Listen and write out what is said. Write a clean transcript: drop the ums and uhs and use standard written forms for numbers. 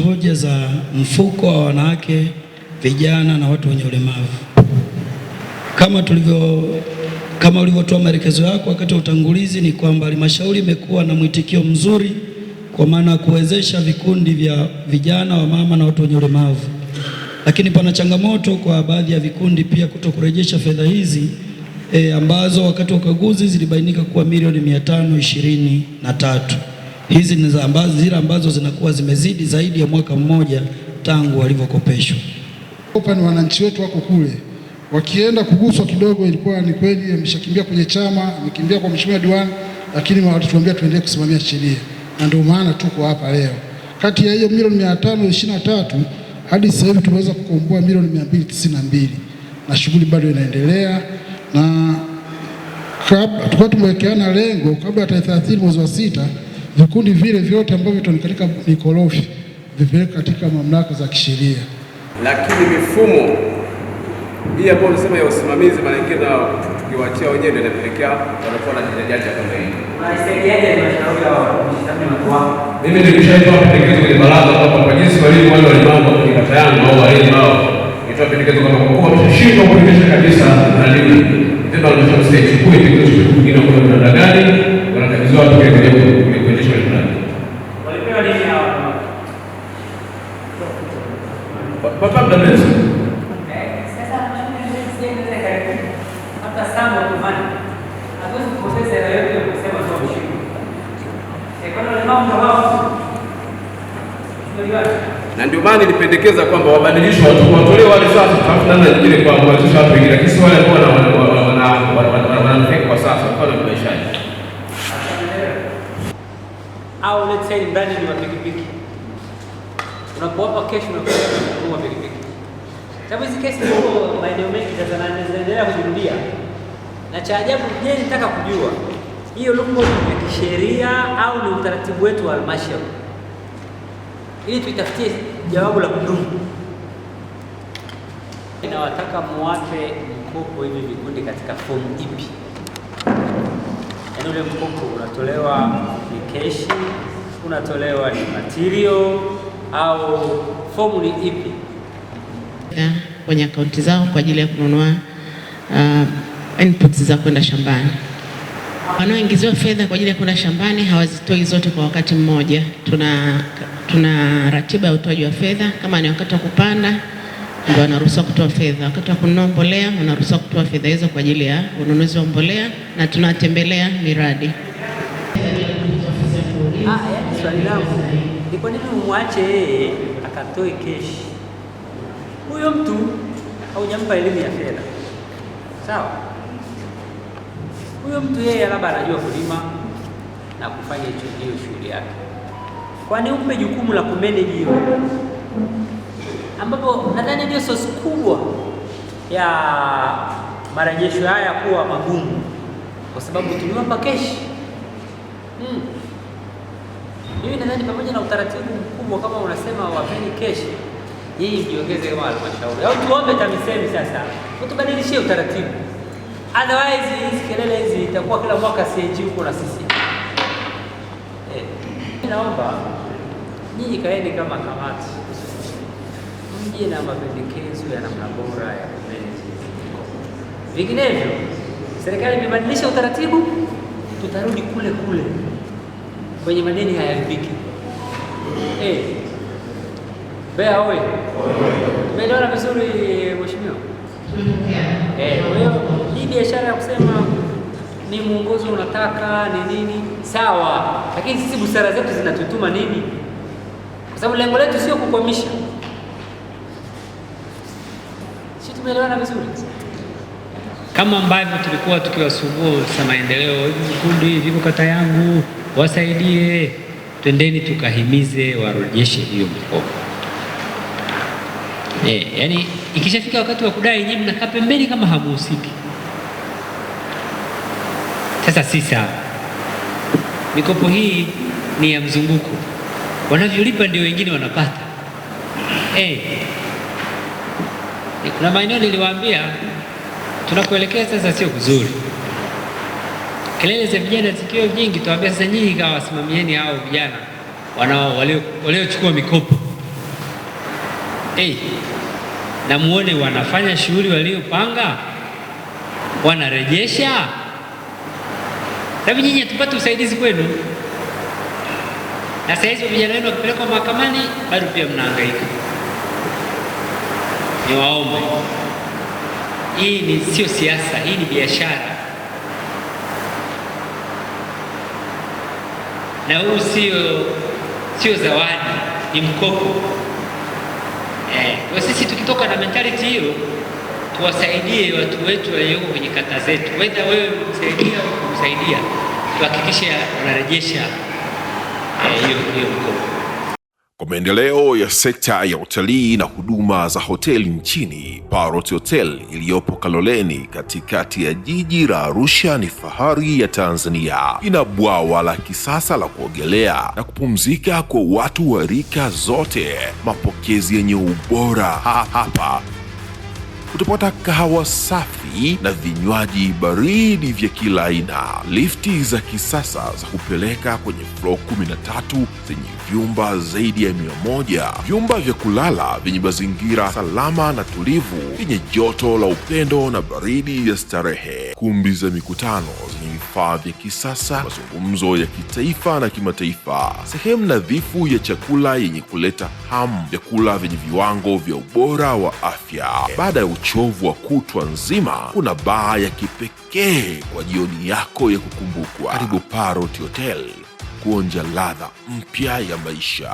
Hoja za mfuko wa wanawake, vijana na watu wenye ulemavu. Kama ulivyotoa maelekezo yako wakati wa utangulizi, ni kwamba halmashauri imekuwa na mwitikio mzuri kwa maana ya kuwezesha vikundi vya vijana, wa mama na watu wenye ulemavu, lakini pana changamoto kwa baadhi ya vikundi pia kutokurejesha fedha hizi ambazo wakati wa ukaguzi zilibainika kuwa milioni 523. Hizi ni zile ambazo zinakuwa zimezidi zaidi ya mwaka mmoja tangu walivyokopeshwa. Ni wananchi wetu wako kule, wakienda kuguswa kidogo, ilikuwa ni kweli ameshakimbia kwenye chama, amekimbia kwa mheshimiwa diwani, lakini wanatuambia tuendelee kusimamia sheria, na ndio maana tuko hapa leo. Kati ya hiyo milioni 523 hadi sasa hivi tumeweza kukomboa milioni 292 na shughuli bado inaendelea, na tulikuwa tumewekeana lengo kabla ya tarehe 30 mwezi wa 6 vikundi vile vyote ambavyo vitaonekana mikorofi vipeleke katika mamlaka za kisheria. Lakini mifumo hii ambayo unasema ya usimamizi, maana yake na tukiwaachia wenyewe ndio inapelekea wanakuwa na janja kama hii. Unaisaidiaje halmashauri ya watu? Mimi nilishaitoa pendekezo kwenye baraza kwamba kwa jinsi walivyo wale walemavu kwenye kata yangu au walimu hao, nitoa pendekezo kwamba kwa kuwa wameshindwa kuendesha kabisa na nini, tena halmashauri ichukue kitu kingine kwa namna gani wanakabidhiwa watu kwenye kuendesha miradi. Walipewa nini hao? Papa mdamezi. Sasa tunasema hata sana kufanya. Hatuwezi kupoteza hela yote ya kusema tu mshiko. Kwa mambo hao. Na ndio maana nilipendekeza kwamba wabadilishwe watu, watolewe wale sasa, tafuta namna nyingine kwa kuanzisha watu wengine, lakini si wale ambao wanafika kwa sasa kwa maishaji. Au let's say mradi ni wa pikipiki. Unapowapa kesho na kwa pikipiki. Sababu hizi kesi ziko maeneo mengi sasa na zinaendelea kujirudia. Na cha ajabu, je, nitaka kujua hiyo loophole ni kisheria au ni utaratibu wetu wa halmashauri? Ili tuitafutie jawabu la kudumu. Ninawataka muwape mkopo hivi vikundi katika fomu ipi? Yaani ule mkopo unatolewa ni keshi, unatolewa ni material au fomu ni ipi? Kwenye akaunti zao kwa ajili ya kununua inputs za kwenda shambani. Wanaoingiziwa fedha kwa ajili ya kwenda shambani hawazitoi zote kwa wakati mmoja. Tuna ratiba ya utoaji wa fedha. Kama ni wakati wa kupanda ndio wanaruhusiwa kutoa fedha, wakati wa kununua mbolea wanaruhusiwa kutoa fedha hizo kwa ajili ya ununuzi wa mbolea, na tunatembelea miradi. Swali langu ni kwa nini umwache yeye akatoe keshi? Huyo mtu haujampa elimu ya fedha, sawa? Huyo mtu yeye labda anajua kulima na kufanya hiyo shughuli yake. Kwani umpe jukumu la kumanage hiyo, ambapo nadhani ndio source kubwa ya marejesho haya kuwa magumu, kwa sababu tuliwapa keshi. Mimi nadhani pamoja na utaratibu mkubwa kama unasema wapeni keshi, yeye jiongeze kama halmashauri au tuombe TAMISEMI sasa utubadilishie utaratibu. Otherwise hizi kelele hizi itakuwa kila mwaka CAG huko na sisi. Naomba nyinyi kaeni kama kamati, mje na mapendekezo ya namna bora ya kumanage. Vinginevyo serikali imebadilisha utaratibu, tutarudi kule kule kwenye madeni hayalipiki. Bea oye. Tumeelewana vizuri mheshimiwa? Kwa hiyo hii biashara ya kusema ni mwongozo unataka ni nini, sawa, lakini sisi busara zetu zinatutuma nini? Kwa sababu lengo letu sio kukwamisha. Sisi tumeelewana vizuri? Kama ambavyo tulikuwa tukiwasumbua za maendeleo, hivi vikundi viko kata yangu, wasaidie, twendeni tukahimize warejeshe hiyo mikopo. Yaani ikishafika wakati wa kudai nyinyi mnakaa pembeni kama hamuhusiki. Sasa si sawa. Mikopo hii ni ya mzunguko, wanavyolipa ndio wengine wanapata. Kuna maeneo niliwaambia tunakuelekea sasa sio kuzuri. Kelele za vijana zikiwa nyingi, tuwaambia sasa nyinyi kama wasimamieni hao vijana waliochukua mikopo, na muone wanafanya shughuli waliopanga, wanarejesha. Sababu nyinyi hatupate usaidizi kwenu, na sasa hizo vijana wenu wakipelekwa mahakamani bado pia mnahangaika. Niwaombe, hii sio siasa, hii ni biashara, na huu sio zawadi, ni mkopo. Kwa sisi tukitoka na mentality hiyo, tuwasaidie watu wetu walioko kwenye kata zetu, whether wewe msaidia au kumsaidia, tuhakikishe unarejesha hiyo mkopo. Kwa maendeleo ya sekta ya utalii na huduma za hoteli nchini, Parrot Hotel iliyopo Kaloleni katikati ya jiji la Arusha ni fahari ya Tanzania. Ina bwawa la kisasa la kuogelea na kupumzika kwa watu wa rika zote, mapokezi yenye ubora. Hapa utapata kahawa safi na vinywaji baridi vya kila aina, lifti za kisasa za kupeleka kwenye floor 13 zenye vyumba zaidi ya 100, vyumba vya kulala vyenye mazingira salama na tulivu, vyenye joto la upendo na baridi ya starehe, kumbi za mikutano zenye vifaa vya kisasa, mazungumzo ya kitaifa na kimataifa, sehemu nadhifu ya chakula yenye kuleta hamu, vyakula vyenye viwango vya ubora wa afya. Baada ya uchovu wa kutwa nzima, kuna baa ya kipekee kwa jioni yako ya kukumbukwa. Karibu Parrot Hotel kuonja ladha mpya ya maisha.